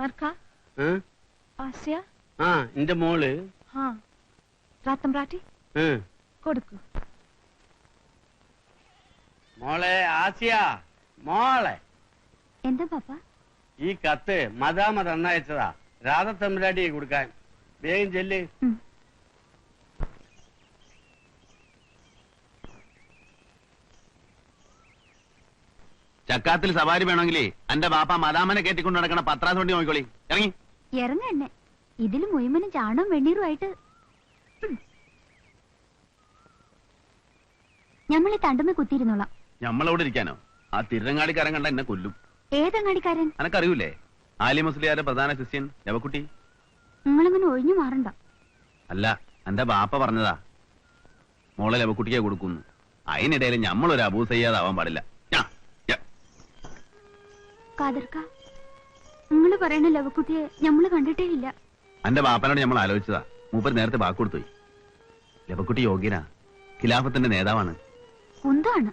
Marka? Asya? എന്റെ മോള് Ratam Rati? Kodukku. മോളെ ആസിയ മോളെ എന്താ പാപ്പ? ഈ കത്ത് മദാമ തന്നയച്ചതാ രാധത്തമ്പുരാട്ടിയെ കൊടുക്കാൻ. വേഗം ചെല്ല്. ചക്കാത്തിൽ സവാരി വേണമെങ്കിലേ എന്റെ ബാപ്പ മദാമനെ കയറ്റിക്കൊണ്ട് നടക്കണ പത്രാസ് വണ്ടി നോക്കിക്കോളി. ഇറങ്ങി ഇറങ്ങന്നെ. ഇതില് മുഴുവനും ചാണവും വെണ്ണീറുമായിട്ട് ഞമ്മളീ തണ്ടുമ്മ കുത്തിയിരുന്നോളാം. ഞമ്മളവിടെ ഇരിക്കാനോ? ആ തിരുരങ്ങാടിക്കാരൻ കണ്ട എന്നെ കൊല്ലും. ഏതങ്ങാടിക്കാരൻ? അനക്കറിയൂലേ? ആലി മുസ്ലിയാരുടെ പ്രധാന ശിഷ്യൻ ലവക്കുട്ടി. നിങ്ങളിങ്ങനെ ഒഴിഞ്ഞു മാറണ്ട. അല്ല, എന്റെ ബാപ്പ പറഞ്ഞതാ മോളെ ലവക്കുട്ടിയെ കൊടുക്കുന്നു. അതിനിടയിൽ ഞമ്മളൊരു അബൂ സയ്യാദാവാൻ പാടില്ല. കാദർക്ക, നിങ്ങള് പറയണ ലവക്കുട്ടിയെ ഞമ്മള് കണ്ടിട്ടേ ഇല്ല. എന്റെ ബാപ്പനോട് ഞമ്മൾ ആലോചിച്ചതാ. മൂപ്പർ നേരത്തെ വാക്ക് കൊടുത്തുപോയി. ലവക്കുട്ടി യോഗ്യനാ, ഖിലാഫത്തിന്റെ നേതാവാണ്. കുന്താണ്.